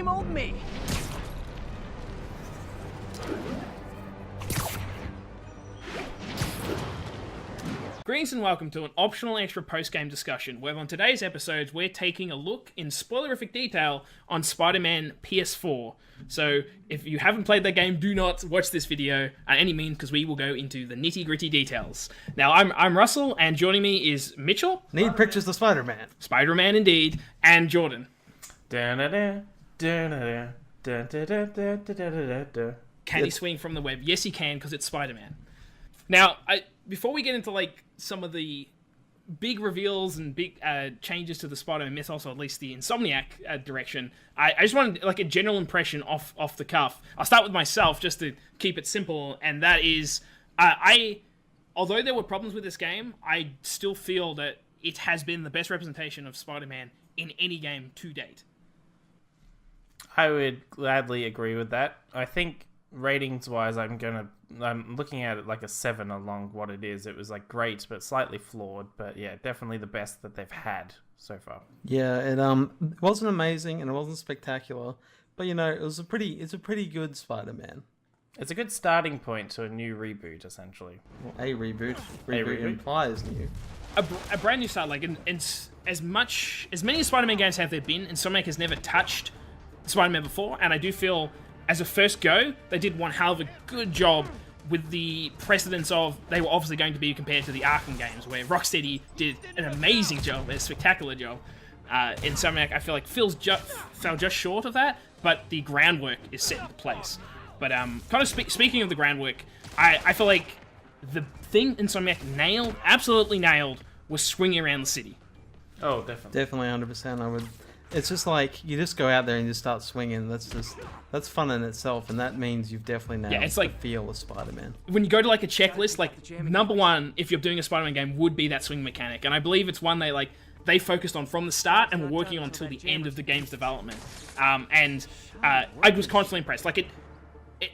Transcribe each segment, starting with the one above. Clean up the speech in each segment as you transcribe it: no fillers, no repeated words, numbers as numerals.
same old me. Greetings and welcome to an optional extra post-game discussion, where on today's episodes we're taking a look in spoilerific detail on Spider-Man PS4. So if you haven't played that game, do not watch this video at any means, because we will go into the nitty-gritty details. Now, I'm Russell, and joining me is Mitchell. Need pictures of Spider-Man. Spider-Man indeed, and Jordan. Can He swing from the web? Yes, he can, because it's Spider-Man. Now, before we get into some of the big reveals and big changes to the Spider-Man mythos, or at least the Insomniac direction, I just wanted a general impression off the cuff. I'll start with myself just to keep it simple, and that is, although there were problems with this game, I still feel that it has been the best representation of Spider-Man in any game to date. I would gladly agree with that. I think ratings-wise, I'm looking at it like a 7 along what it is. It was great, but slightly flawed. But yeah, definitely the best that they've had so far. Yeah, it wasn't amazing and it wasn't spectacular, but it's a pretty good Spider-Man. It's a good starting point to a new reboot, essentially. Well, a reboot. Reboot implies new. A brand new start. As many Spider-Man games have there been, Insomniac has never touched Spider-Man before, and I do feel, as a first go, they did one hell of a good job with the precedence of they were obviously going to be compared to the Arkham games, where Rocksteady did an amazing job, a spectacular job. Insomniac, I feel fell just short of that, but the groundwork is set into place. But speaking of the groundwork, I feel like the thing Insomniac absolutely nailed, was swinging around the city. Oh, definitely. Definitely, 100%. It's just you just go out there and you start swinging. That's fun in itself, and that means you've definitely nailed the feel of Spider-Man. When you go to a checklist, number one, if you're doing a Spider-Man game, would be that swing mechanic, and I believe it's one they focused on from the start and were working on until the end of the game's development. I was constantly impressed.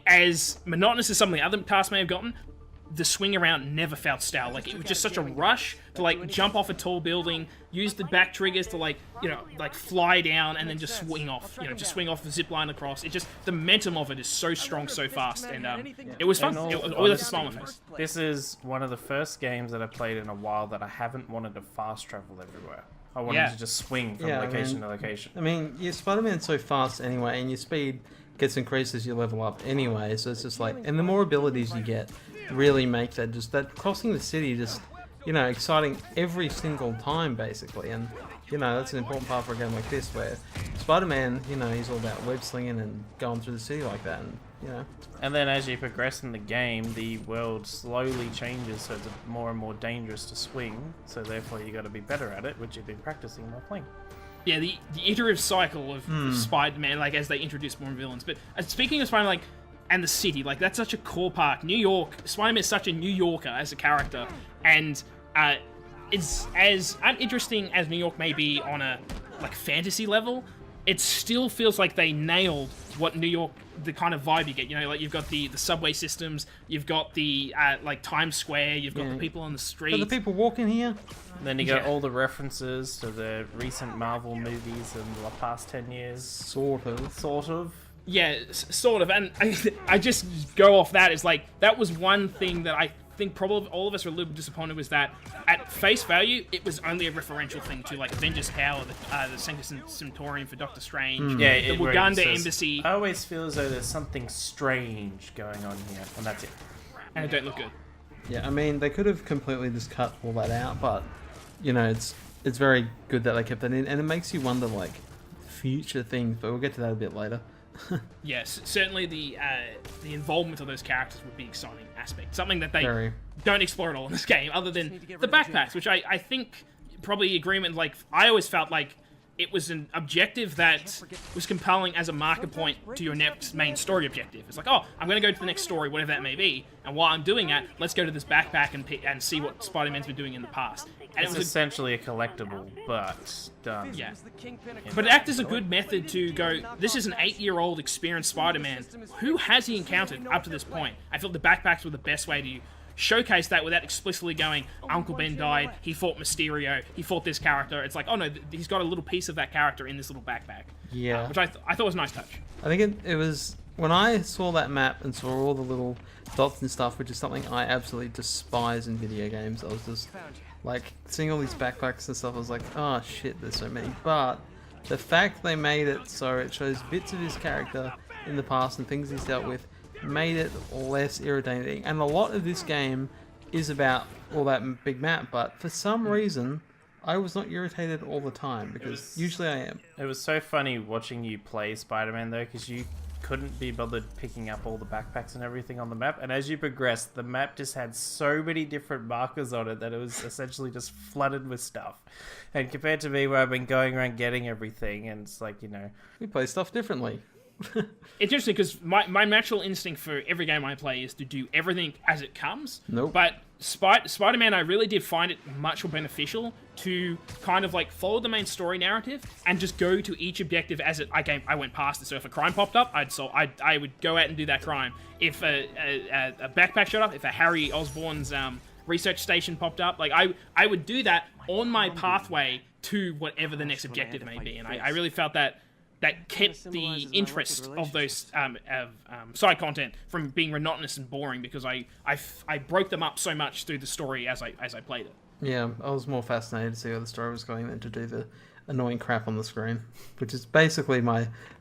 As monotonous as some of the other tasks may have gotten, the swing around never felt stale. It was just such a rush to jump off a tall building, use the back triggers to fly down and then just swing off. Just swing off the zip line across. The momentum of it is so strong, so fast, and it was fun. It always left a smile on my face. This is one of the first games that I played in a while that I haven't wanted to fast travel everywhere. I wanted to just swing from location to location. I mean, your Spider-Man's so fast anyway, and your speed gets increased as you level up anyway, so it's just and the more abilities you get really make that crossing the city exciting every single time, basically. And that's an important part for a game like this, where Spider-Man, he's all about web slinging and going through the city like that, and And then as you progress in the game, the world slowly changes, so it's more and more dangerous to swing, so therefore you got to be better at it, which you've been practicing while playing. Yeah, the iterative cycle of Spider-Man, as they introduce more villains. But speaking of Spider-Man, and the city, that's such a core part. New York, Spider-Man is such a New Yorker as a character, and it's as uninteresting as New York may be on a fantasy level, it still feels like they nailed what New York, the kind of vibe you get. You've got the subway systems, you've got the Times Square, you've got the people on the street. Got the people walking here. And then you got all the references to the recent Marvel movies in the past 10 years. Sort of. Yeah, sort of. And I just go off that. It's that was one thing that I think probably all of us are a little bit disappointed, was that at face value, it was only a referential thing to Avengers Tower, the Sanctus Sanctorum for Doctor Strange, the Uganda Embassy. I always feel as though there's something strange going on here, and that's it. And it don't look good. Yeah, I mean, they could have completely just cut all that out, but it's very good that they kept that in, and it makes you wonder future things, but we'll get to that a bit later. Yes, certainly the involvement of those characters would be an exciting aspect. Something that they don't explore at all in this game, other than the backpacks, which I think probably agreement. I always felt it was an objective that was compelling as a marker point to your next main story objective. It's I'm going to go to the next story, whatever that may be, and while I'm doing that, let's go to this backpack and see what Spider-Man's been doing in the past. And it's essentially a collectible, but done. Yeah. But it acts as a good method to go, this is an 8-year-old experienced Spider-Man. Who has he encountered up to this point? I felt the backpacks were the best way showcase that without explicitly going, Uncle Ben died, he fought Mysterio, he fought this character. It's like, oh no, he's got a little piece of that character in this little backpack. Yeah. Which I thought was a nice touch. I think it was when I saw that map and saw all the little dots and stuff, which is something I absolutely despise in video games. I was just like seeing all these backpacks and stuff. I was like, oh shit, there's so many. But the fact they made it so it shows bits of his character in the past and things he's dealt with made it less irritating. And a lot of this game is about all that big map, but for some reason I was not irritated all the time, because usually I am. It was so funny watching you play Spider-Man though, because you couldn't be bothered picking up all the backpacks and everything on the map, and as you progressed, the map just had so many different markers on it that it was essentially just flooded with stuff. And compared to me, where I've been going around getting everything, and it's like, We play stuff differently. It's interesting because my natural instinct for every game I play is to do everything as it comes. Nope. But Spider-Man, I really did find it much more beneficial to kind of like follow the main story narrative and just go to each objective as I went past it. So if a crime popped up, I would go out and do that crime. If a backpack showed up, if a Harry Osborn's research station popped up, like I would do that on my pathway to whatever the next objective may be. And I really felt that kept the interest of those side content from being monotonous and boring, because I broke them up so much through the story as I played it. Yeah, I was more fascinated to see where the story was going than to do the annoying crap on the screen, which is basically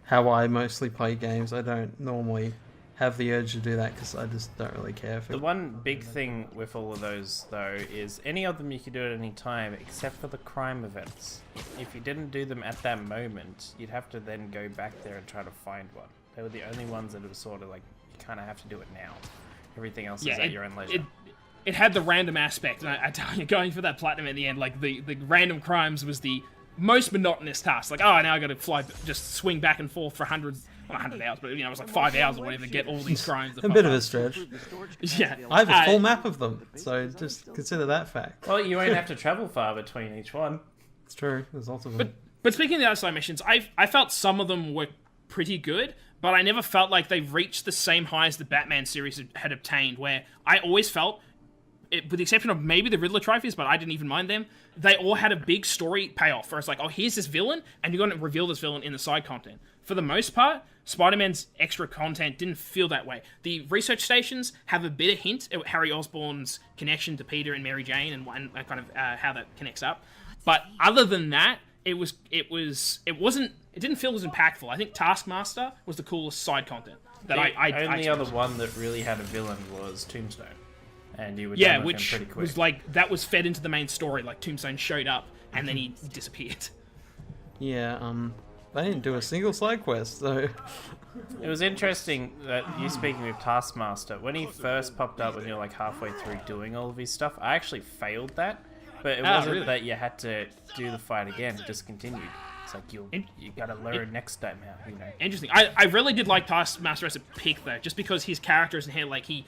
how I mostly play games. I don't normally have the urge to do that because I just don't really care for it. The one big thing with all of those, though, is any of them you could do at any time except for the crime events. If you didn't do them at that moment, you'd have to then go back there and try to find one. They were the only ones that were sort of like, you kind of have to do it now. Everything else is at your own leisure. It had the random aspect, and I tell you, going for that platinum at the end, like the random crimes was the most monotonous task. Like, oh, now I got to just swing back and forth for 100 hours, but it was like 5 hours or whatever to get all these crimes. A bit of a stretch. Yeah, I have a full map of them, so just consider that fact. Well, you won't have to travel far between each one. It's true. There's lots of them. But speaking of the other side missions, I felt some of them were pretty good, but I never felt like they reached the same highs the Batman series had obtained, where I always felt, with the exception of maybe the Riddler trophies, but I didn't even mind them, they all had a big story payoff, where it's like, oh, here's this villain, and you're going to reveal this villain in the side content. For the most part, Spider-Man's extra content didn't feel that way. The research stations have a bit of hint at Harry Osborn's connection to Peter and Mary Jane, and kind of how that connects up. But other than that, it didn't feel as impactful. I think Taskmaster was the coolest side content that the only other one that really had a villain was Tombstone. And you were which pretty quick. Was like, that was fed into the main story. Like, Tombstone showed up and then he disappeared. Yeah, they didn't do a single side quest, so... It was interesting that you speaking with Taskmaster, when he first popped up when you're like halfway through doing all of his stuff, I actually failed that, but it wasn't really that you had to do the fight again, it just continued. It's like, you gotta learn next time how, Interesting. I really did like Taskmaster as a pick, though, just because his character is in here, like, he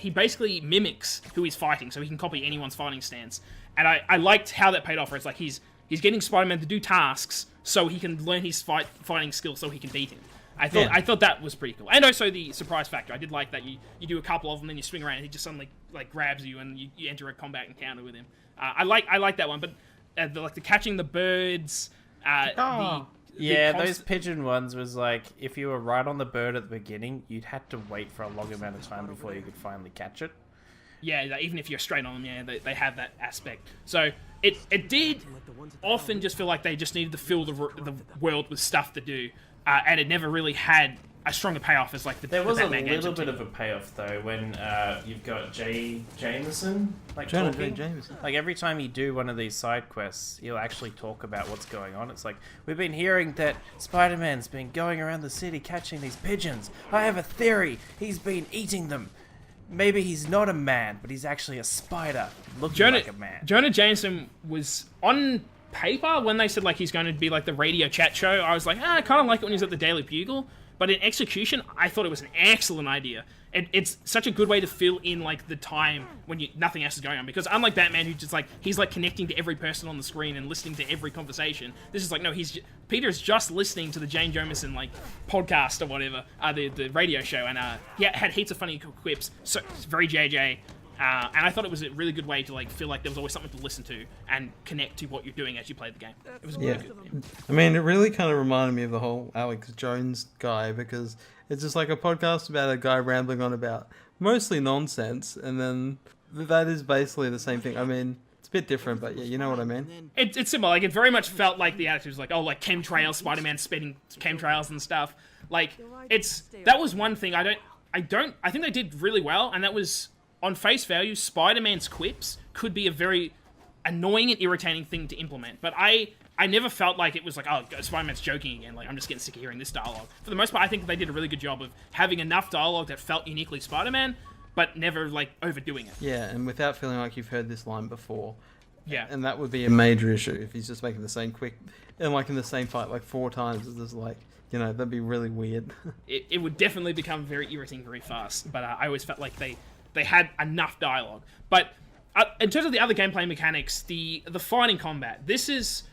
basically mimics who he's fighting, so he can copy anyone's fighting stance. And I liked how that paid off, where it's like, he's getting Spider-Man to do tasks so he can learn his fighting skills so he can beat him. I thought that was pretty cool. And also the surprise factor. I did like that you do a couple of them, then you swing around and he just suddenly like grabs you and you enter a combat encounter with him. I like that one, but the catching the birds... those pigeon ones was like, if you were right on the bird at the beginning, you'd had to wait for a long amount of time before you could finally catch it. Yeah, even if you're straight on them, they have that aspect. So it did often just feel like they just needed to fill the world with stuff to do, and it never really had a stronger payoff as like the There was the a Batman little bit of a payoff though when you've got Jameson talking. Jameson. Like every time you do one of these side quests, he'll actually talk about what's going on. It's like, we've been hearing that Spider-Man's been going around the city catching these pigeons. I have a theory. He's been eating them. Maybe he's not a man, but he's actually a spider looking like a man. Jonah Jameson was on paper when they said like he's going to be like the radio chat show. I was like, I kind of like it when he's at the Daily Bugle. But in execution, I thought it was an excellent idea. It's such a good way to fill in like the time when nothing else is going on. Because unlike Batman, who just like he's like connecting to every person on the screen and listening to every conversation, this is like no, Peter's just listening to the Jane Jomason like podcast or whatever, the radio show, and he had heaps of funny quips. So it's very JJ. And I thought it was a really good way to like feel like there was always something to listen to and connect to what you're doing as you played the game. It was really good. Yeah. I mean, it really kind of reminded me of the whole Alex Jones guy, because it's just like a podcast about a guy rambling on about mostly nonsense, and then that is basically the same thing. I mean, it's a bit different, but yeah, you know what I mean? It's similar. Like, it very much felt like the attitude was like, oh, like chemtrails, Spider-Man spitting chemtrails and stuff. Like, that was one thing I think they did really well, and that was, on face value, Spider-Man's quips could be a very annoying and irritating thing to implement, but I never felt like it was like, oh, Spider-Man's joking again, like, I'm just getting sick of hearing this dialogue. For the most part, I think they did a really good job of having enough dialogue that felt uniquely Spider-Man, but never, like, overdoing it. Yeah, and without feeling like you've heard this line before. Yeah. And that would be a major issue if he's just making the same quick, and like in the same fight like 4 times. It's just like, you know, that'd be really weird. It would definitely become very irritating very fast, but I always felt like they had enough dialogue. But in terms of the other gameplay mechanics, the fighting combat, this is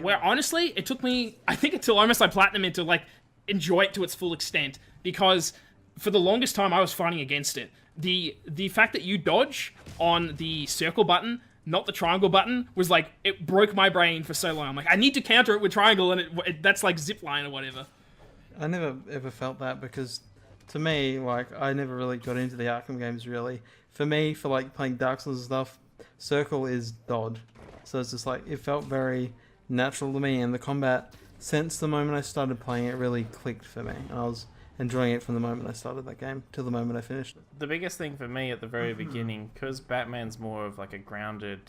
where, honestly, it took me, I think, until almost I platinum to like enjoy it to its full extent, because for the longest time I was fighting against it. The fact that you dodge on the circle button, not the triangle button, was like, it broke my brain for so long. I'm like, I need to counter it with triangle, and that's like zipline or whatever. I never ever felt that, because to me, like, I never really got into the Arkham games, really. For me, for like playing Dark Souls and stuff, circle is dodge. So it's just like, it felt very natural to me, and the combat, since the moment I started playing it, really clicked for me. And I was enjoying it from the moment I started that game till the moment I finished it. The biggest thing for me at the very beginning, because Batman's more of like a grounded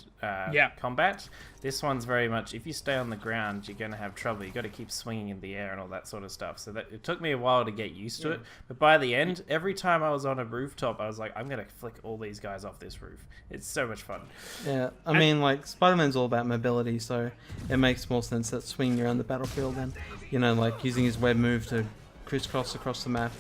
combat, this one's very much, if you stay on the ground, you're going to have trouble. You got to keep swinging in the air and all that sort of stuff. So that it took me a while to get used to it. But by the end, every time I was on a rooftop, I was like, I'm going to flick all these guys off this roof. It's so much fun. Yeah, I mean, like, Spider-Man's all about mobility, so it makes more sense that swinging around the battlefield and, you know, like, using his web move to crisscross across the map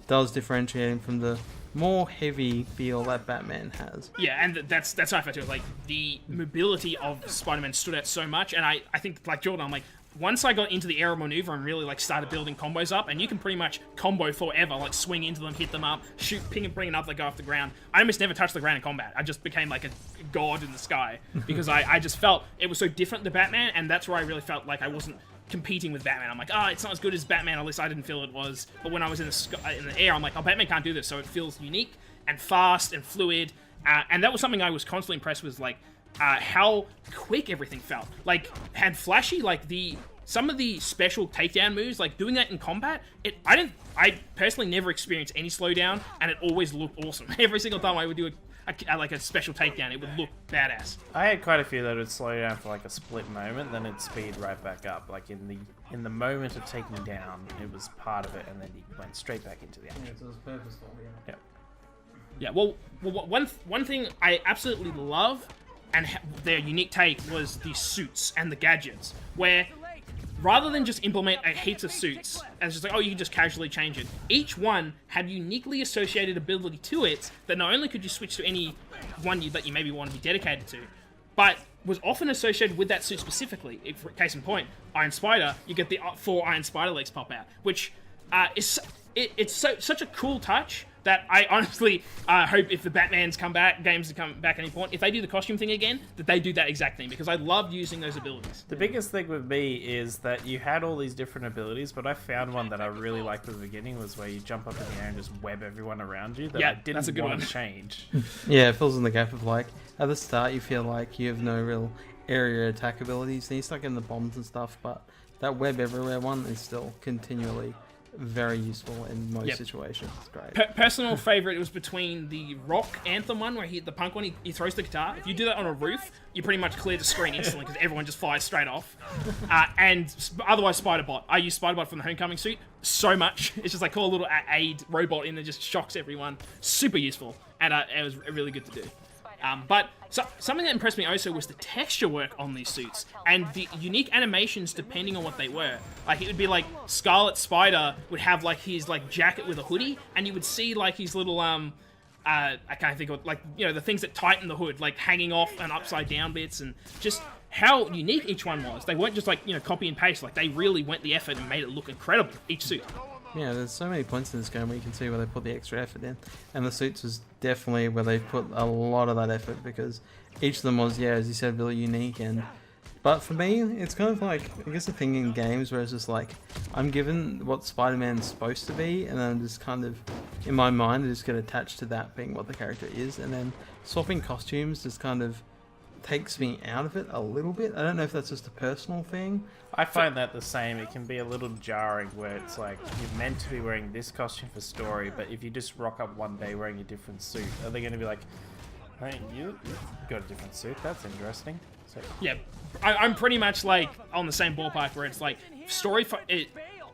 does differentiate him from the more heavy feel that Batman has. Yeah, and that's how I felt too. Like, the mobility of Spider-Man stood out so much, and I think, like Jordan, I'm like, once I got into the aerial maneuver and really like started building combos up, and you can pretty much combo forever, like swing into them, hit them up, shoot, ping and bring it up, they go off the ground. I almost never touched the ground in combat. I just became like a god in the sky, because I just felt it was so different to Batman, and that's where I really felt like I wasn't competing with Batman. I'm like, it's not as good as Batman, at least I didn't feel it was. But when I was in the sky, in the air, I'm like, Batman can't do this, so it feels unique and fast and fluid. And that was something I was constantly impressed with, like how quick everything felt. Like, had flashy, like some of the special takedown moves, like doing that in combat, I personally never experienced any slowdown, and it always looked awesome. Every single time I would do like a special takedown, it would look badass. I had quite a few that would slow down for like a split moment, then it'd speed right back up. Like in the moment of taking down, it was part of it, and then you went straight back into the action. Yeah, so it was purposeful, yeah. Yeah, well, one thing I absolutely love, and their unique take, was the suits and the gadgets, where rather than just implement a heaps of suits, and it's just like, you can just casually change it, each one had uniquely associated ability to it that not only could you switch to any one that you maybe want to be dedicated to, but was often associated with that suit specifically. Case in point, Iron Spider, you get the 4 Iron Spider legs pop out, which is such a cool touch that I honestly hope if the Batmans come back, games come back at any point, if they do the costume thing again, that they do that exact thing, because I loved using those abilities. The biggest thing with me is that you had all these different abilities, but I found one that I really liked at the beginning was where you jump up in the air and just web everyone around you that I didn't want to change. Yeah, it fills in the gap of, like, at the start you feel like you have no real area attack abilities, then you start getting the bombs and stuff, but that web everywhere one is still continually very useful in most situations. It's great. Personal favorite was between the rock anthem one, where the punk one, he throws the guitar. If you do that on a roof, you pretty much clear the screen instantly, because everyone just fires straight off. And otherwise, Spider-Bot. I use Spider-Bot from the Homecoming suit so much. It's just like, call a little aid robot in that just shocks everyone. Super useful, and it was really good to do. But something that impressed me also was the texture work on these suits and the unique animations depending on what they were. Like, it would be like Scarlet Spider would have like his like jacket with a hoodie, and you would see like his little I can't think of, like, you know, the things that tighten the hood, like hanging off and upside down bits, and just how unique each one was. They weren't just like, you know, copy and paste. Like, they really went the effort and made it look incredible, each suit. Yeah, there's so many points in this game where you can see where they put the extra effort in, and the suits is definitely where they put a lot of that effort because each of them was, yeah, as you said, really unique. But for me, it's kind of like, I guess the thing in games where it's just like, I'm given what Spider-Man's supposed to be, and then I'm just kind of, in my mind, I just get attached to that being what the character is, and then swapping costumes just kind of takes me out of it a little bit. I don't know if that's just a personal thing. I find that the same. It can be a little jarring where it's like you're meant to be wearing this costume for story, but if you just rock up one day wearing a different suit, are they going to be like, hey, you got a different suit? That's interesting. So, Yeah, I'm pretty much like on the same ballpark where it's like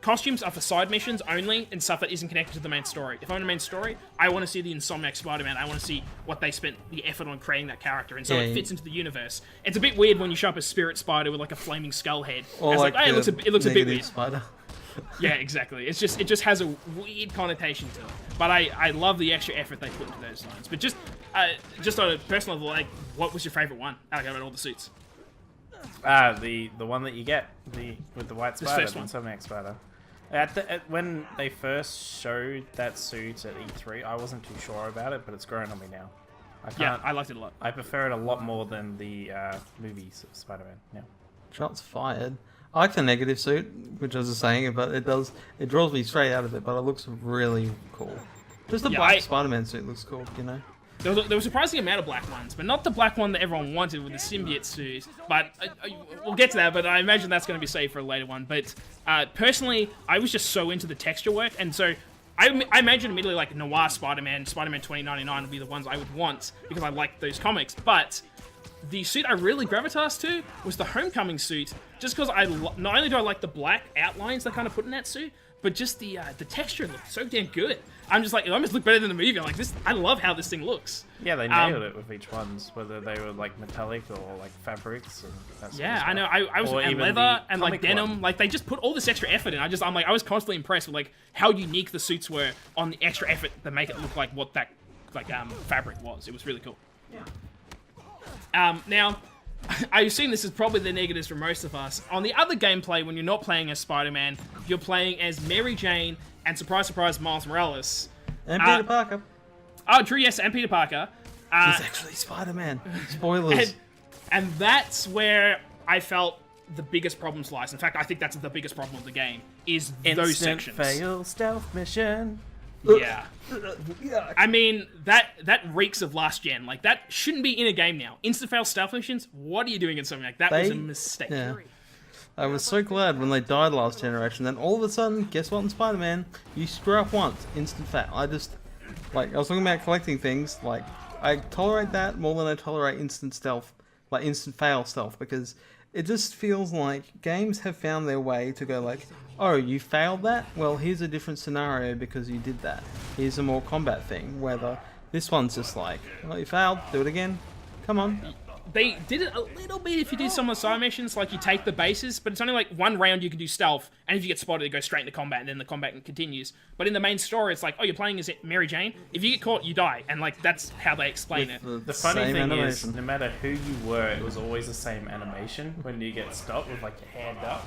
costumes are for side missions only and stuff that isn't connected to the main story. If I'm in the main story, I want to see the Insomniac Spider-Man. I want to see what they spent the effort on creating that character, and so it fits into the universe. It's a bit weird when you show up as Spirit Spider with like a flaming skull head. Or it's like, hey, it looks a bit weird. Spider. Yeah, exactly. It just has a weird connotation to it. But I love the extra effort they put into those designs. But just on a personal level, like, what was your favorite one? Out of all the suits. the one that you get with the white spider, first the one. Insomniac Spider. When they first showed that suit at E3, I wasn't too sure about it, but it's grown on me now. I liked it a lot. I prefer it a lot more than the movies of Spider-Man. Yeah. Shots fired. I like the negative suit, which I was just saying, but it draws me straight out of it, but it looks really cool. Just the black Spider-Man suit looks cool, you know? There was a surprising amount of black ones, but not the black one that everyone wanted with the symbiote suit. But we'll get to that, but I imagine that's going to be saved for a later one. But personally, I was just so into the texture work, and so I imagine immediately like Noir Spider-Man, Spider-Man 2099 would be the ones I would want, because I like those comics. But the suit I really gravitated to was the Homecoming suit, just because not only do I like the black outlines they kind of put in that suit, but just the texture looked so damn good. I'm just like, it almost looked better than the movie. I'm like, I love how this thing looks. Yeah, they nailed it with each ones, whether they were like metallic or like fabrics and that sort of Yeah, stuff. I know. I was Or and even leather the and like comic denim. one. Like they just put all this extra effort in. I was constantly impressed with like how unique the suits were on the extra effort to make it look like what that fabric was. It was really cool. Now, I assume this is probably the negatives for most of us. On the other gameplay, when you're not playing as Spider-Man, you're playing as Mary Jane and, surprise, surprise, Miles Morales. And Peter Parker. Oh, true, yes, and Peter Parker. He's actually Spider-Man. Spoilers. And that's where I felt the biggest problem lies. In fact, I think that's the biggest problem of the game, is those sections. Fail stealth mission. Yeah. I mean, that reeks of last gen. Like, that shouldn't be in a game now. Instant fail stealth missions? What are you doing in something like that? That was a mistake. Yeah. I was so glad when they died last generation. Then all of a sudden, guess what in Spider-Man? You screw up once, instant fail. I was talking about collecting things. Like, I tolerate that more than I tolerate instant stealth, like instant fail stealth, because it just feels like games have found their way to go like, oh, you failed that? Well, here's a different scenario because you did that. Here's a more combat thing. Whether this one's just like, well, you failed, do it again. Come on. They did it a little bit if you do some of the side missions, like you take the bases, but it's only like one round you can do stealth, and if you get spotted, you go straight into combat, and then the combat continues. But in the main story, it's like, oh, you're playing as Mary Jane. If you get caught, you die, and like that's how they explain it. The funny thing is, no matter who you were, it was always the same animation when you get stopped with like your hand up.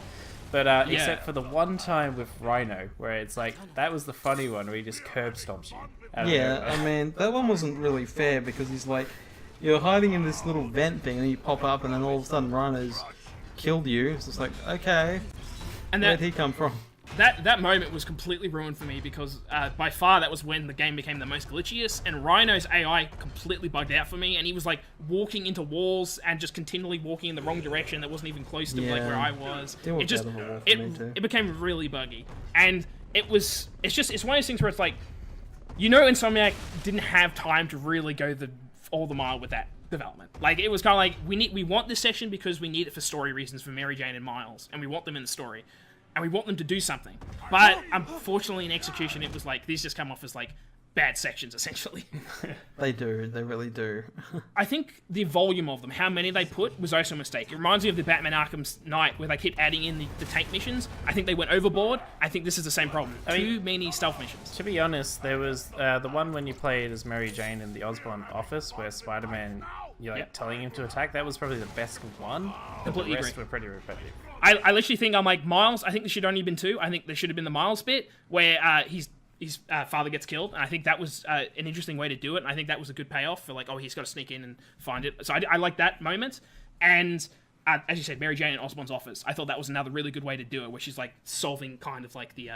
But except for the one time with Rhino, where it's like, that was the funny one where he just curb stomps you. Yeah, I mean, that one wasn't really fair because he's like, you're hiding in this little vent thing and you pop up and then all of a sudden Rhino's killed you. It's just like, okay, and where'd he come from? That moment was completely ruined for me because by far that was when the game became the most glitchiest, and Rhino's AI completely bugged out for me, and he was like walking into walls and just continually walking in the wrong direction that wasn't even close to like where I was. It became really buggy, and it's one of those things where it's like, Insomniac didn't have time to really go all the mile with that development. Like, it was kind of like, we want this section because we need it for story reasons for Mary Jane and Miles, and we want them in the story, and we want them to do something. But unfortunately in execution, it was like, these just come off as like bad sections, essentially. They really do. I think the volume of them, how many they put, was also a mistake. It reminds me of the Batman Arkham Knight, where they keep adding in the tank missions. I think they went overboard. I think this is the same problem. Too many stealth missions. To be honest, there was the one when you played as Mary Jane in the Osborn office, where Spider-Man you're like Yep. telling him to attack. That was probably the best one. But Completely the rest agree. were pretty repetitive. I literally think I'm like, Miles, I think there should only been 2. I think there should have been the Miles bit where his father gets killed. And I think that was an interesting way to do it. And I think that was a good payoff for like, oh, he's got to sneak in and find it. So I like that moment. And as you said, Mary Jane in Osborn's office, I thought that was another really good way to do it, where she's like solving kind of like the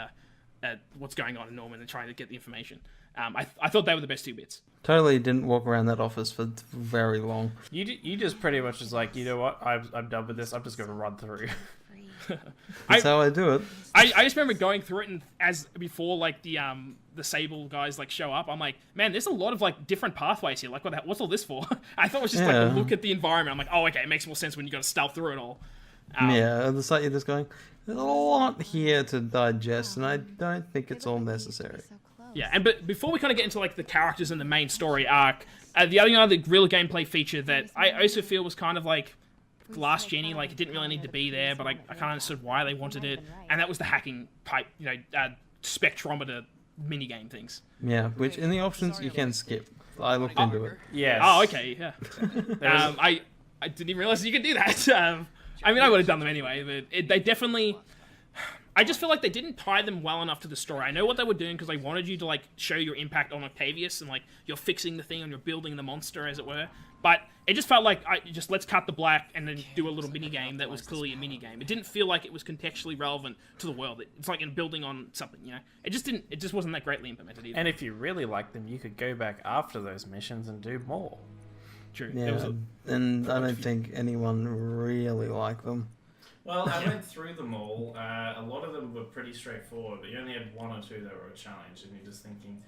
what's going on in Norman and trying to get the information. I thought they were the best 2 bits. Totally didn't walk around that office for very long. You just pretty much was like, you know what? I'm done with this. I'm just going to run through. That's how I do it. I just remember going through it, and as before, like the Sable guys like show up, I'm like, man, there's a lot of like different pathways here. Like, what's all this for? I thought it was just like a look at the environment. I'm like, oh, okay, it makes more sense when you got to stealth through it all. Yeah, it's like you're just going, there's a lot here to digest, and I don't think it's all necessary. Yeah, but before we kind of get into like the characters and the main story arc, the other real gameplay feature that I also feel was kind of like last Jenny, like it didn't really need to be there, but I kind of understood why they wanted it, and that was the hacking pipe, spectrometer minigame things. Yeah, which in the options you can skip. I looked into it. Yes. Oh, okay, yeah. I didn't even realize you could do that. I mean, I would have done them anyway, but they definitely... I just feel like they didn't tie them well enough to the story. I know what they were doing because they wanted you to like show your impact on Octavius and like you're fixing the thing and you're building the monster, as it were. But it just felt like let's cut the black and then do a little mini game that was clearly a mini game. It didn't feel like it was contextually relevant to the world. It's like in building on something, you know. It just wasn't that greatly implemented either. And if you really liked them, you could go back after those missions and do more. True. Yeah, and I don't think anyone really liked them. Well, I went through them all. A lot of them were pretty straightforward, but you only had 1 or 2 that were a challenge, and you're just thinking,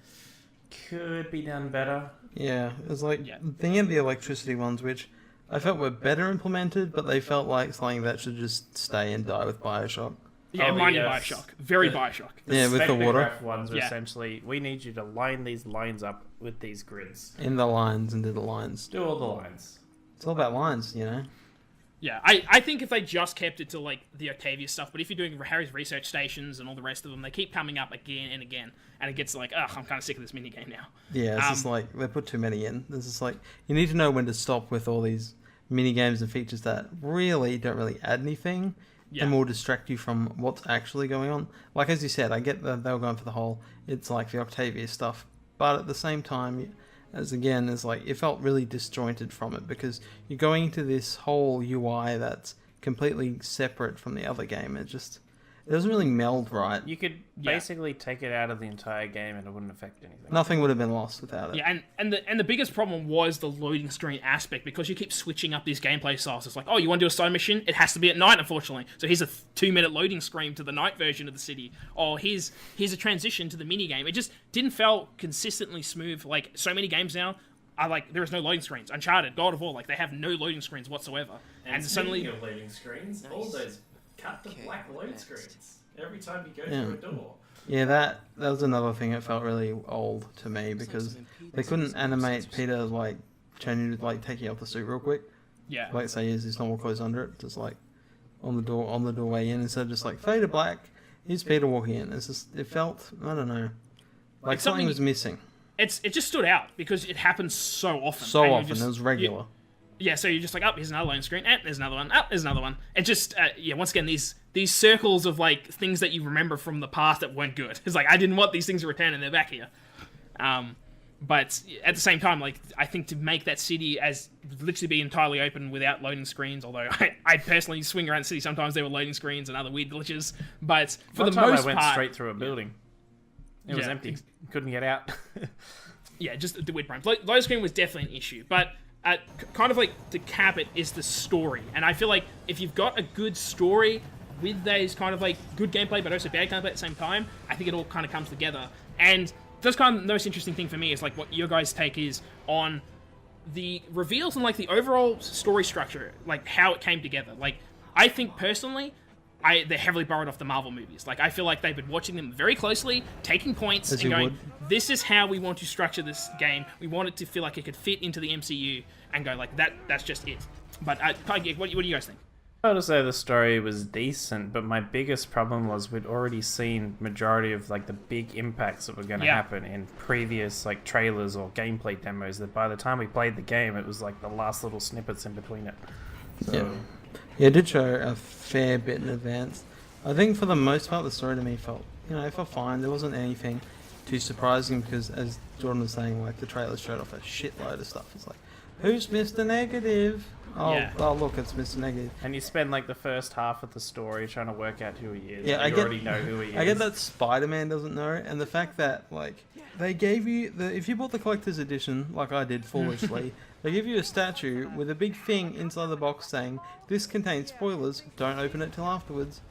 could be done better. Yeah, it was like thinking of the electricity ones, which I felt were better implemented, but they felt like something that should just stay and die with Bioshock. Yeah, reminded Bioshock. Very Bioshock. Yeah, with the water. Spectrograph ones were essentially, we need you to line these lines up with these grids. In the lines and do the lines. Do all the lines. It's all about lines, you know? Yeah, I think if they just kept it to like the Octavius stuff, but if you're doing Harry's research stations and all the rest of them, they keep coming up again and again, and it gets like, ugh, I'm kind of sick of this minigame now. Yeah, it's just like, they put too many in. It's just like, you need to know when to stop with all these mini games and features that really don't really add anything and will distract you from what's actually going on. Like, as you said, I get that they were going for the whole, it's like the Octavius stuff, but at the same time, it's like it felt really disjointed from it because you're going into this whole UI that's completely separate from the other game. It doesn't really meld right. You could basically take it out of the entire game and it wouldn't affect anything. Nothing would have been lost without it. Yeah, and the biggest problem was the loading screen aspect, because you keep switching up these gameplay styles. It's like, oh, you want to do a side mission? It has to be at night, unfortunately. So here's a 2-minute loading screen to the night version of the city. Or here's a transition to the mini game. It just didn't feel consistently smooth. Like so many games now are like, there is no loading screens. Uncharted, God of War, like they have no loading screens whatsoever. And suddenly, of loading screens, all those cut the black load screens every time you go through a door. Yeah, that was another thing that felt really old to me because they couldn't animate Peter like changing, like taking off the suit real quick. yeah, Like say he has his normal clothes under it, just like on the doorway in, instead of just like fade to black. Here's Peter walking in. It felt, I don't know, like something was missing. it just stood out because it happens so often. So And often, just- it was regular. Yeah, so you're just like, oh, here's another loading screen, there's another one, there's another one. It just, once again, these circles of, like, things that you remember from the past that weren't good. It's like, I didn't want these things to return, and they're back here. But at the same time, like, I think to make that city as literally be entirely open without loading screens, although I personally swing around the city, sometimes there were loading screens and other weird glitches, but for One the time most I went part... straight through a building. It was empty. Couldn't get out. Yeah, just the weird problems. Loading screen was definitely an issue, but kind of like to cap it is the story. And I feel like if you've got a good story with those kind of like good gameplay but also bad gameplay at the same time, I think it all kind of comes together. And that's kind of the most interesting thing for me is like what your guys' take is on the reveals and like the overall story structure, like how it came together. Like I think personally, they're heavily borrowed off the Marvel movies. Like, I feel like they've been watching them very closely, taking points, and going, this is how we want to structure this game. We want it to feel like it could fit into the MCU, and go like, that's just it. But, what do you guys think? I would say the story was decent, but my biggest problem was we'd already seen majority of like the big impacts that were going to happen in previous like trailers or gameplay demos. That by the time we played the game, it was like the last little snippets in between it. So, yeah, it did show a fair bit in advance. I think for the most part, the story to me felt, it felt fine. There wasn't anything too surprising because, as Jordan was saying, like the trailer showed off a shitload of stuff. It's like, who's Mr. Negative? Oh, look, it's Mr. Negative. And you spend like the first half of the story trying to work out who he is. Yeah, you already know who he is. I get that Spider-Man doesn't know, and the fact that like they gave you if you bought the collector's edition, like I did foolishly, they give you a statue with a big thing inside the box saying, "This contains spoilers. Don't open it till afterwards."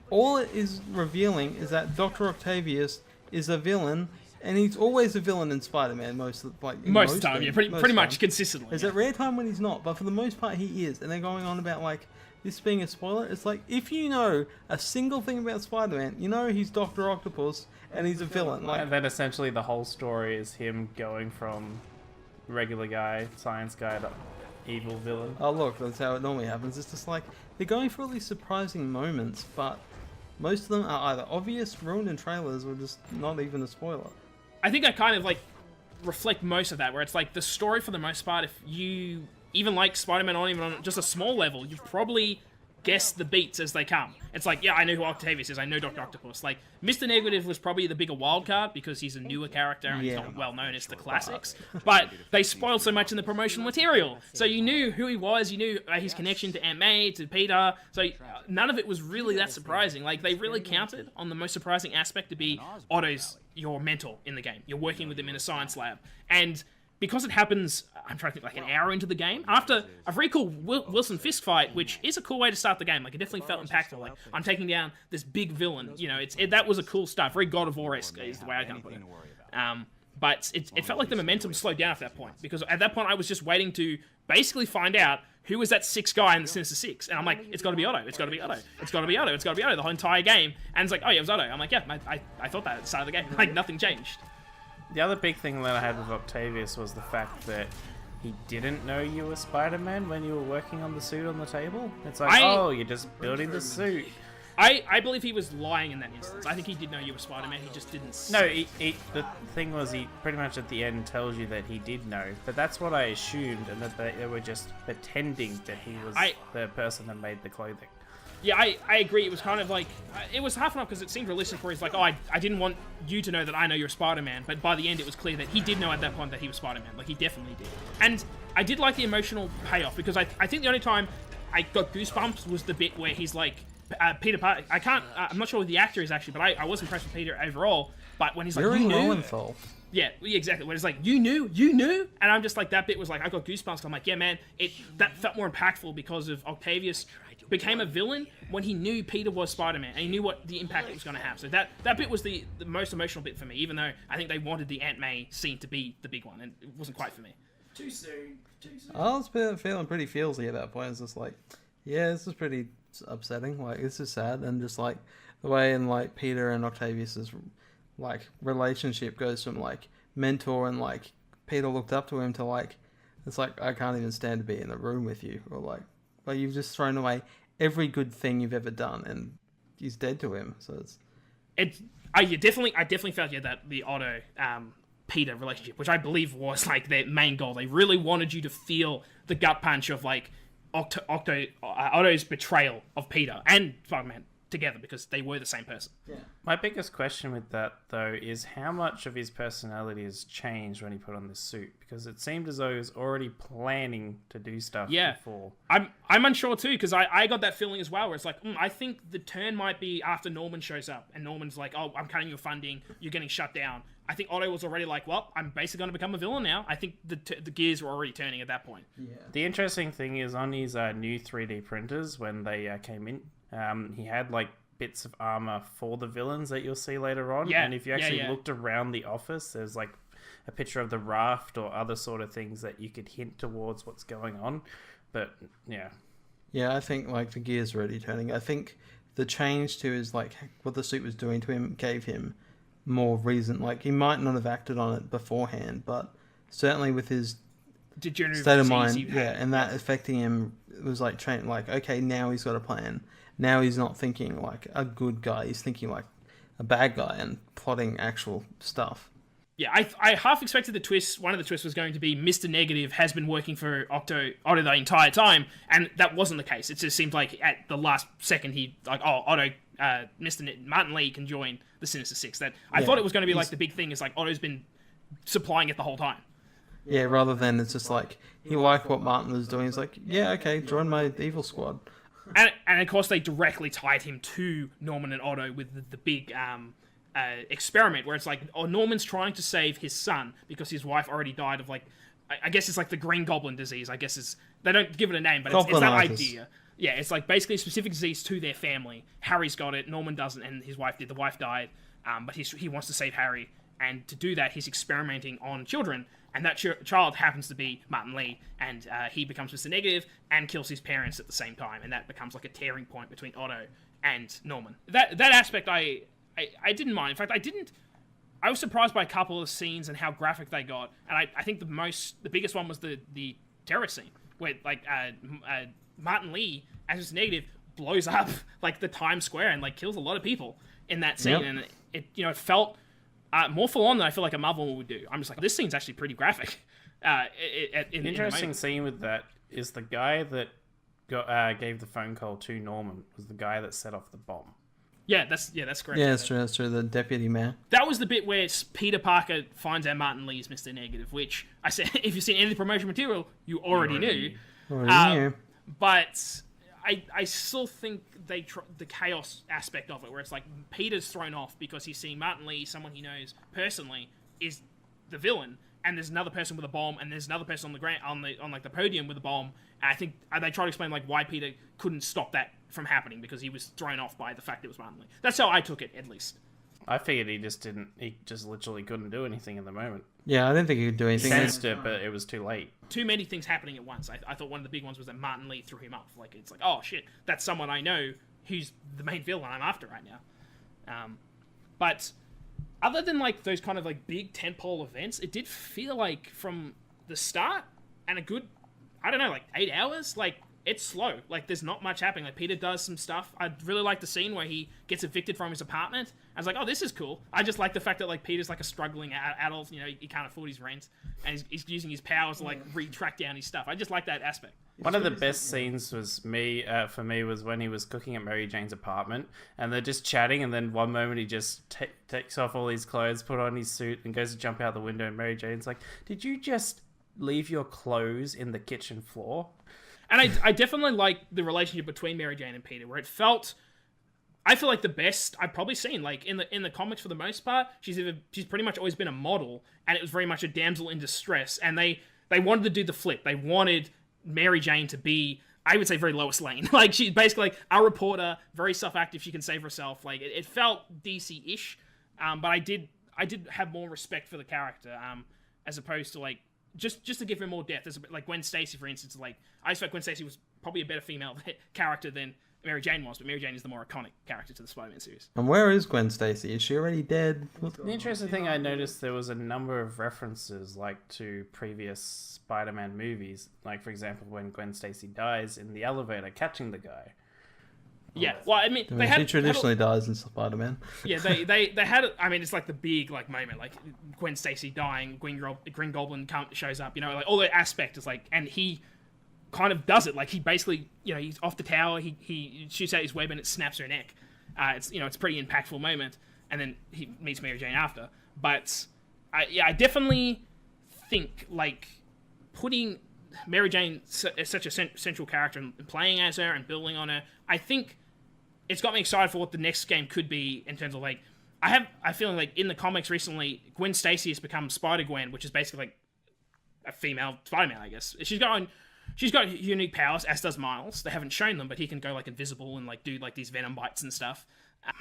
All it is revealing is that Dr. Octavius is a villain. And he's always a villain in Spider-Man, most of the time, yeah, pretty much consistently. There's a rare time when he's not, but for the most part he is. And they're going on about like this being a spoiler. It's like if you know a single thing about Spider-Man, you know he's Doctor Octopus and he's a villain. Like, and then essentially the whole story is him going from regular guy, science guy to evil villain. Oh look, that's how it normally happens. It's just like they're going for all these surprising moments, but most of them are either obvious, ruined in trailers, or just not even a spoiler. I think I kind of like reflect most of that, where it's like the story for the most part, if you even like Spider-Man on even on just a small level, you've probably guessed the beats as they come. It's like, yeah, I know who Octavius is, I know Dr. Octopus. Like, Mr. Negative was probably the bigger wild card because he's a newer character and he's not well known as the classics. But they spoiled so much in the promotional material. So you knew who he was, you knew his connection to Aunt May, to Peter. So none of it was really that surprising. Like, they really counted on the most surprising aspect to be Otto's your mentor in the game. You're working with him in a science lab. And because it happens, I'm trying to think, like an hour into the game, after a very cool Wilson Fisk fight, which is a cool way to start the game. Like, it definitely felt impactful. Like, I'm taking down this big villain. That was a cool stuff. Very God of War-esque is the way I can put it. But it felt like the momentum slowed down at that point, because at that point I was just waiting to basically find out who was that sixth guy in the Sinister Six. And I'm like, it's got to be Otto. It's got to be Otto. It's got to be Otto. It's got to be Otto the whole entire game. And it's like, oh yeah, it was Otto. I'm like, yeah, I thought that at the start of the game. Like, nothing changed. The other big thing that I had with Octavius was the fact that he didn't know you were Spider-Man when you were working on the suit on the table. It's like, you're just building the suit. I believe he was lying in that instance. I think he did know you were Spider-Man, he just didn't say. No, the thing was, he pretty much at the end tells you that he did know. But that's what I assumed, and that they were just pretending that he was the person that made the clothing. Yeah, I agree. It was kind of like, it was half enough because it seemed realistic where he's like, oh, I didn't want you to know that I know you're Spider-Man, but by the end it was clear that he did know at that point that he was Spider-Man. Like, he definitely did. And I did like the emotional payoff, because I think the only time I got goosebumps was the bit where he's like, Peter Parker, I'm not sure who the actor is actually, but I was impressed with Peter overall, but when he's like, you knew? Yeah, exactly. When it's like, you knew? And I'm just like, that bit was like, I got goosebumps. I'm like, yeah, man, that felt more impactful because of Octavius became a villain when he knew Peter was Spider-Man and he knew what the impact it was going to have. So that bit was the most emotional bit for me, even though I think they wanted the Aunt May scene to be the big one, and it wasn't quite for me. Too soon. I was feeling pretty feelsy at that point. It's just like, yeah, this is pretty upsetting. Like, this is sad, and just like the way in like Peter and Octavius's like relationship goes from like mentor and like Peter looked up to him to like, it's like, I can't even stand to be in a room with you, or like you've just thrown away every good thing you've ever done, and he's dead to him. So I definitely felt that the Otto Peter relationship, which I believe was like their main goal. They really wanted you to feel the gut punch of like Otto's betrayal of Peter and Spider-Man together, because they were the same person. Yeah. My biggest question with that, though, is how much of his personality has changed when he put on this suit, because it seemed as though he was already planning to do stuff before. I'm unsure too, because I got that feeling as well, where it's like, I think the turn might be after Norman shows up, and Norman's like, oh, I'm cutting your funding, you're getting shut down. I think Otto was already like, well, I'm basically going to become a villain now. I think the gears were already turning at that point. Yeah. The interesting thing is, on his new 3D printers, when they came in, he had like bits of armor for the villains that you'll see later on. Yeah. And if you actually looked around the office, there's like a picture of the raft or other sort of things that you could hint towards what's going on. But yeah. Yeah, I think like the gears are already turning. I think the change to his like what the suit was doing to him gave him more reason. Like, he might not have acted on it beforehand, but certainly with his degenerative state of disease mind, you've yeah, had. and that affecting him was like train like, okay, now he's got a plan. Now he's not thinking like a good guy, he's thinking like a bad guy and plotting actual stuff. Yeah, I half expected the twist. One of the twists was going to be Mr. Negative has been working for Otto the entire time, and that wasn't the case. It just seemed like at the last second Otto, Martin Lee can join the Sinister Six. That I thought it was going to be like the big thing is like Otto's been supplying it the whole time. Yeah, rather than it's just like he liked what Martin was doing. He's like, yeah, okay, join my evil squad. And of course they directly tied him to Norman and Otto with the big experiment where it's like, Norman's trying to save his son because his wife already died of like, I guess it's like the Green Goblin disease. I guess they don't give it a name, but it's that idea. Yeah, it's like basically a specific disease to their family. Harry's got it, Norman doesn't, and his wife did. The wife died, but he wants to save Harry, and to do that, he's experimenting on children, and that child happens to be Martin Lee, and he becomes Mr. Negative and kills his parents at the same time, and that becomes like a tearing point between Otto and Norman. That aspect I didn't mind. In fact, I was surprised by a couple of scenes and how graphic they got, and I think the biggest one was the terrorist scene where like Martin Lee as Mr. Negative blows up like the Times Square and like kills a lot of people in that scene, and it felt more full on than I feel like a Marvel movie would do. I'm just like, this scene's actually pretty graphic. An interesting scene with that is the guy that gave the phone call to Norman was the guy that set off the bomb. Yeah, that's correct. Yeah, that's true. The deputy mayor. That was the bit where Peter Parker finds out Martin Lee is Mr. Negative, which I said, if you've seen any of the promotion material, you already knew. But I still think the chaos aspect of it, where it's like Peter's thrown off because he's seeing Martin Lee, someone he knows personally, is the villain, and there's another person with a bomb, and there's another person on the ground on like the podium with a bomb. And I think they try to explain like why Peter couldn't stop that from happening because he was thrown off by the fact it was Martin Lee. That's how I took it, at least. I figured he just literally couldn't do anything in the moment. Yeah, I didn't think he could do anything. He sensed it, but it was too late. Too many things happening at once. I thought one of the big ones was that Martin Lee threw him off. Like, it's like, oh shit, that's someone I know who's the main villain I'm after right now. But other than like those kind of like big tentpole events, it did feel like from the start and a good, I don't know, like 8 hours, like it's slow. Like there's not much happening. Like Peter does some stuff. I really like the scene where he gets evicted from his apartment. I was like, oh, this is cool. I just like the fact that like Peter's like a struggling adult. You know, he can't afford his rent, and he's using his powers to like track down his stuff. I just like that aspect. One of the best scenes was for me was when he was cooking at Mary Jane's apartment, and they're just chatting, and then one moment he just takes off all his clothes, put on his suit, and goes to jump out the window, and Mary Jane's like, "Did you just leave your clothes in the kitchen floor?" And I definitely like the relationship between Mary Jane and Peter, where I feel like the best I've probably seen. Like in the comics, for the most part, she's pretty much always been a model, and it was very much a damsel in distress. And they wanted to do the flip. They wanted Mary Jane to be, I would say, very Lois Lane. Like she's basically like a reporter, very self-active. She can save herself. Like it felt DC-ish, but I did have more respect for the character, as opposed to like. Just to give her more depth, like Gwen Stacy, for instance. Like I just felt Gwen Stacy was probably a better female character than Mary Jane was, but Mary Jane is the more iconic character to the Spider-Man series. And where is Gwen Stacy? Is she already dead? The interesting thing I noticed, there was a number of references like to previous Spider-Man movies. Like for example, when Gwen Stacy dies in the elevator catching the guy. Yeah, well, I mean, he traditionally dies in Spider-Man. Yeah, they had. I mean, it's like the big like moment, like Gwen Stacy dying, Green Goblin shows up. You know, like all the aspect is like, and he kind of does it. Like he basically, you know, he's off the tower, he shoots out his web and it snaps her neck. It's a pretty impactful moment, and then he meets Mary Jane after. But I definitely think like putting Mary Jane as such a central character and playing as her and building on her, I think. It's got me excited for what the next game could be in terms of like I feel like in the comics recently Gwen Stacy has become Spider-Gwen, which is basically like a female Spider-Man, I guess. She's got unique powers, as does Miles. They haven't shown them, but he can go like invisible and like do like these venom bites and stuff.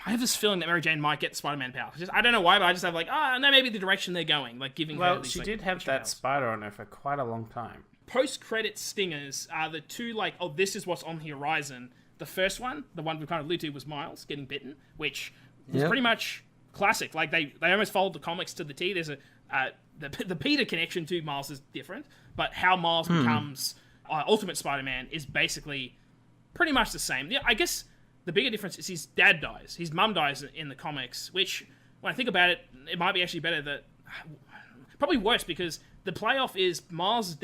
I have this feeling that Mary Jane might get Spider-Man powers. I don't know why, but I just have like, no, maybe the direction they're going, like giving her these, she like, did have that powers. spider on her for quite a long time. Post-credit stingers are the two like, oh, this is what's on the horizon. The first one, the one we kind of alluded to, was Miles getting bitten, which was pretty much classic. Like they almost followed the comics to the T. There's the Peter connection to Miles is different, but how Miles becomes Ultimate Spider-Man is basically pretty much the same. Yeah, I guess the bigger difference is his dad dies. His mum dies in the comics, which, when I think about it, it might be actually better that... Probably worse, because the playoff is Miles'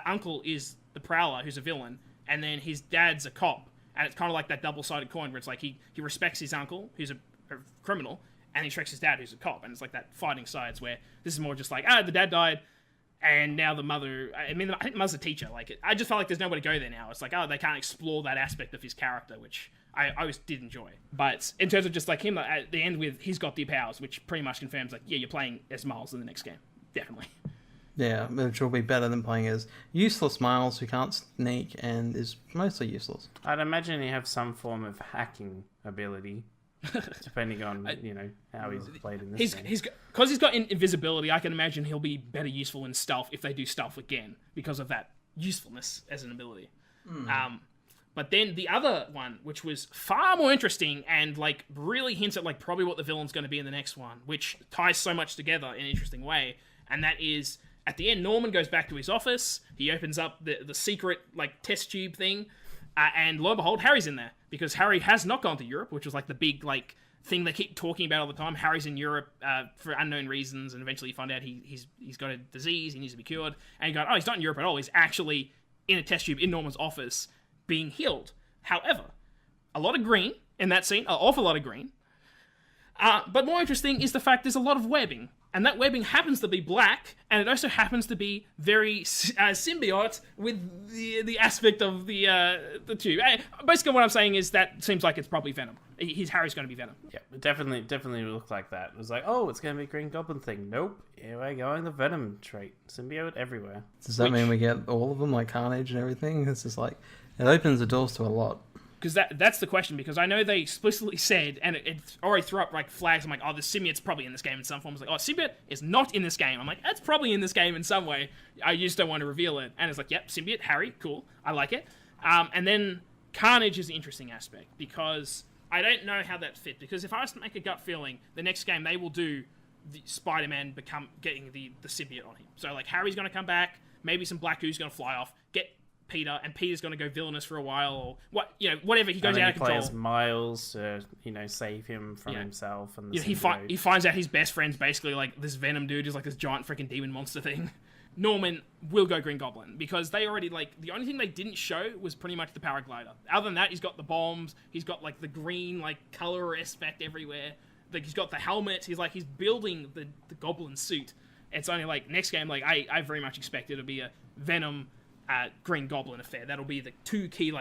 uncle is the Prowler, who's a villain, and then his dad's a cop. And it's kind of like that double-sided coin where it's like he respects his uncle, who's a criminal, and he respects his dad, who's a cop. And it's like that fighting sides where this is more just like, the dad died, and now the mother... I mean, I think the mother's a teacher. Like, I just felt like there's nowhere to go there now. It's like, they can't explore that aspect of his character, which I always did enjoy. But in terms of just like him, at the end with he's got the powers, which pretty much confirms, like, yeah, you're playing as Miles in the next game. Definitely. Yeah, which will be better than playing as useless Miles who can't sneak and is mostly useless. I'd imagine he have some form of hacking ability, depending on how he's played in this game. Because he's got invisibility, I can imagine he'll be better useful in stealth if they do stealth again because of that usefulness as an ability. But then the other one, which was far more interesting and like really hints at like probably what the villain's going to be in the next one, which ties so much together in an interesting way, and that is at the end, Norman goes back to his office. He opens up the secret like test tube thing, and lo and behold, Harry's in there because Harry has not gone to Europe, which was like the big like thing they keep talking about all the time. Harry's in Europe for unknown reasons, and eventually you find out he's got a disease, he needs to be cured, and you go, he's not in Europe at all. He's actually in a test tube in Norman's office being healed. However, a lot of green in that scene, an awful lot of green. But more interesting is the fact there's a lot of webbing. And that webbing happens to be black, and it also happens to be very symbiote with the aspect of the tube. Basically, what I'm saying is that seems like it's probably Venom. Harry's going to be Venom. Yeah, it definitely looked like that. It was like, it's going to be a Green Goblin thing. Nope, here we're going the Venom trait. Symbiote everywhere. Does that mean we get all of them, like Carnage and everything? It's just like, it opens the doors to a lot. Because that's the question, because I know they explicitly said, and it already threw up like flags. I'm like, the symbiote's probably in this game in some form. It's like, symbiote is not in this game. I'm like, that's probably in this game in some way. I just don't want to reveal it. And it's like, yep, symbiote, Harry, cool, I like it. And then Carnage is the interesting aspect, because I don't know how that fit. Because if I was to make a gut feeling, the next game they will do the Spider-Man getting the symbiote on him. So like Harry's going to come back, maybe some Black Ooze going to fly off, get Peter, and Peter's going to go villainous for a while, or whatever. He goes out of control. He plays Miles to save him from himself, and he finds out his best friend's basically like this Venom dude is like this giant freaking demon monster thing. Norman will go Green Goblin because they already the only thing they didn't show was pretty much the paraglider. Other than that, he's got the bombs, he's got like the green like color aspect everywhere. Like he's got the helmet. He's building the Goblin suit. It's only like next game I very much expect it to be a Venom. Green Goblin affair. That'll be the two key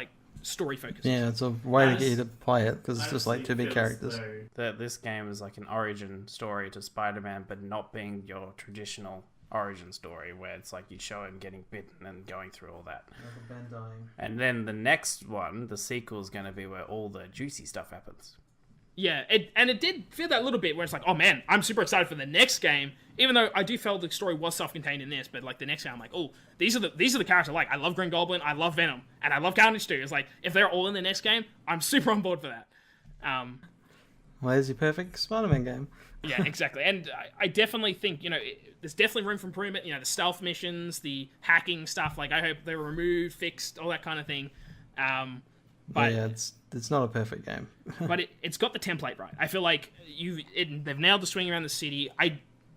story focuses. Yeah, it's a way to get you to play it because it's just like two big characters. That this game is like an origin story to Spider-Man, but not being your traditional origin story where it's like you show him getting bitten and going through all that. And then the next one, the sequel, is going to be where all the juicy stuff happens. Yeah, it did feel that little bit where it's like, oh man, I'm super excited for the next game. Even though I do feel the story was self-contained in this, but like the next game, I'm like, these are the characters I like. I love Green Goblin, I love Venom, and I love Carnage too. It's like if they're all in the next game, I'm super on board for that. Well, there's your perfect Spider-Man game. Yeah, exactly. And I definitely think there's definitely room for improvement. The stealth missions, the hacking stuff. Like I hope they're removed, fixed, all that kind of thing. But yeah, it's not a perfect game. But it's got the template right. I feel like they've nailed the swing around the city.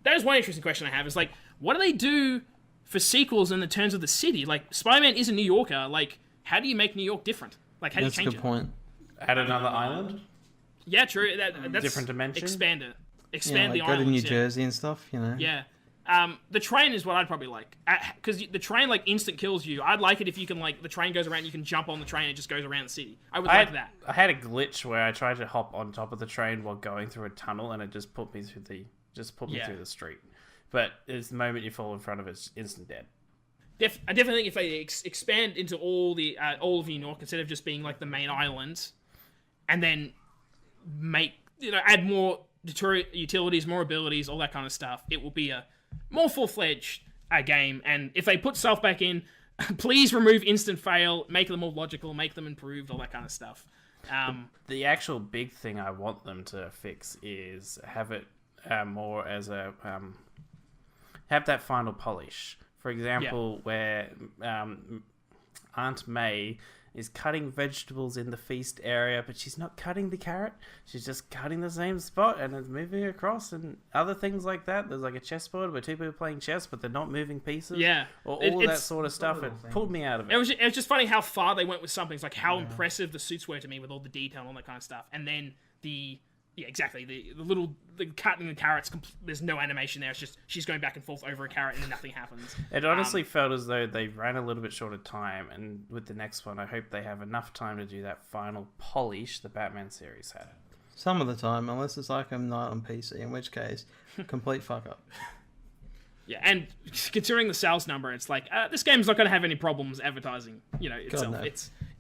That is one interesting question I have. Is like, what do they do for sequels in the terms of the city? Like, Spider-Man is a New Yorker. Like, how do you make New York different? Like, how do you change it? That's a good point. Add another island? Yeah, true. That's different dimension? Expand it. Expand the go islands. to New Jersey and stuff, Yeah. The train is what I'd probably like. Because the train, instant kills you. I'd like it if you can, the train goes around, you can jump on the train and it just goes around the city. I would like that. I had a glitch where I tried to hop on top of the train while going through a tunnel, and it just put me through through the street. But it's the moment you fall in front of it, it's instant dead. I definitely think if they expand into all of New York instead of just being the main island, and then add more utilities, more abilities, all that kind of stuff, it will be a more full-fledged game. And if they put self back in, please remove instant fail, make them more logical, make them improved, all that kind of stuff. The actual big thing I want them to fix is have it more as a have that final polish For example, where Aunt May is cutting vegetables in the feast area, but she's not cutting the carrot. She's just cutting the same spot and it's moving across, and other things like that. There's like a chessboard where two people are playing chess, but they're not moving pieces. Yeah. Or all that sort of stuff. It pulled me out of it. It was just funny how far they went with something. It's like how impressive the suits were to me with all the detail and all that kind of stuff. And then exactly. The cutting the carrots, there's no animation there. It's just she's going back and forth over a carrot and nothing happens. It honestly felt as though they ran a little bit short of time, and with the next one, I hope they have enough time to do that final polish the Batman series had. Some of the time, unless it's Arkham Knight on PC, in which case, complete fuck up. Yeah, and considering the sales number, it's like this game's not going to have any problems advertising, itself. no.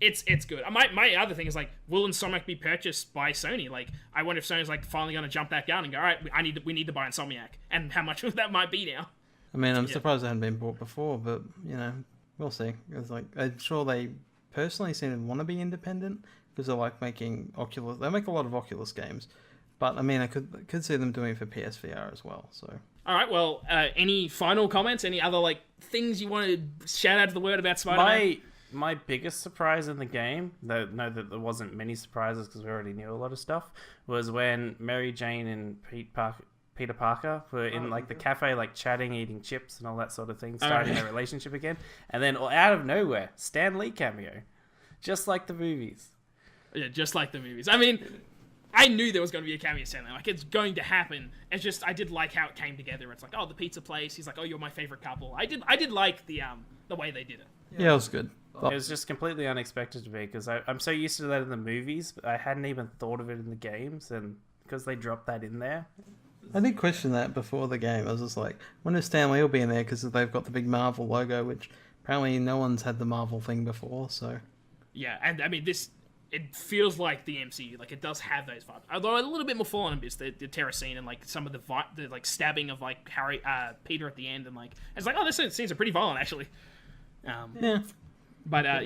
It's good. My other thing is like, will Insomniac be purchased by Sony? Like, I wonder if Sony's like finally going to jump that gun and go, all right, we need to buy Insomniac, and how much that might be now. I mean, I'm surprised they hadn't been bought before, but we'll see. It's like I'm sure they personally seem to want to be independent because they like making Oculus. They make a lot of Oculus games, but I mean, I could see them doing it for PSVR as well. So. All right. Well, any final comments? Any other things you want to shout out to the word about Spider-Man? My biggest surprise in the game, though that there wasn't many surprises because we already knew a lot of stuff, was when Mary Jane and Peter Parker were in the cafe, chatting, eating chips and all that sort of thing, starting their relationship again, and then out of nowhere, Stan Lee cameo, just like the movies. Yeah, just like the movies. I mean, I knew there was going to be a cameo Stan Lee. It's going to happen. It's just I did like how it came together. It's like, oh, the pizza place. He's like, oh, you're my favorite couple. I did like the way they did it. Yeah, it was good. It was just completely unexpected to me because I'm so used to that in the movies, but I hadn't even thought of it in the games, and because they dropped that in there. I did question that before the game. I was just like, wonder if Stan Lee will be in there because they've got the big Marvel logo, which apparently no one's had the Marvel thing before, so... Yeah, and I mean, it feels like the MCU. It does have those vibes. Although a little bit more full on in bits, the terror scene and some of the stabbing of Peter at the end, and it's like, oh, this scenes are pretty violent actually. Yeah. But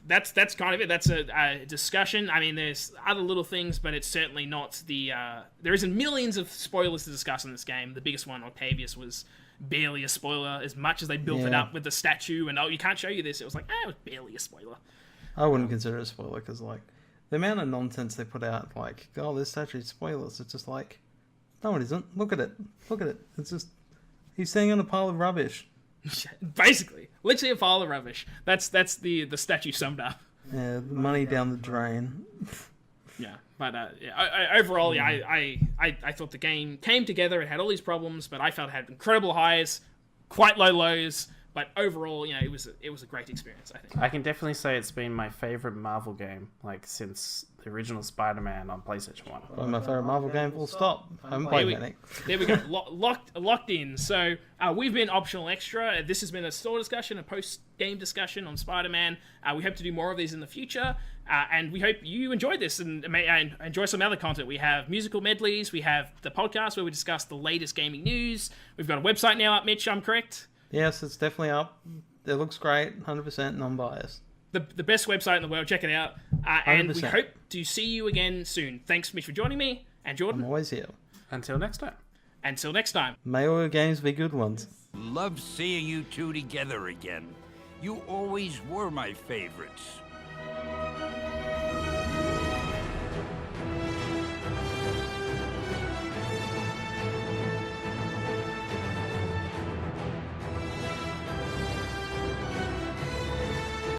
that's kind of it. That's a discussion. I mean, there's other little things, but it's certainly not the. There isn't millions of spoilers to discuss in this game. The biggest one, Octavius, was barely a spoiler. As much as they built it up with the statue and you can't show you this, it was like, it was barely a spoiler. I wouldn't consider it a spoiler because the amount of nonsense they put out, this statue spoilers. It's just like, no, it isn't. Look at it. It's just he's standing on a pile of rubbish. Basically, literally a pile of rubbish. That's the statue summed up. Yeah, money down the drain. Yeah, but overall, I thought the game came together. It had all these problems, but I felt it had incredible highs, quite low lows. But overall, it was a great experience, I think. I can definitely say it's been my favorite Marvel game, since the original Spider-Man on PlayStation 1. Well, my favorite Marvel game, full stop. I haven't played many. There we go, locked in. So we've been Optional Extra. This has been a store discussion, a post-game discussion on Spider-Man. We hope to do more of these in the future. And we hope you enjoyed this and enjoy some other content. We have musical medleys. We have the podcast where we discuss the latest gaming news. We've got a website now up, Mitch, I'm correct? Yes, it's definitely up. It looks great, 100% non-biased. The best website in the world. Check it out. And we hope to see you again soon. Thanks, Mitch, for joining me. And Jordan. I'm always here. Until next time. May all your games be good ones. Loved seeing you two together again. You always were my favorites.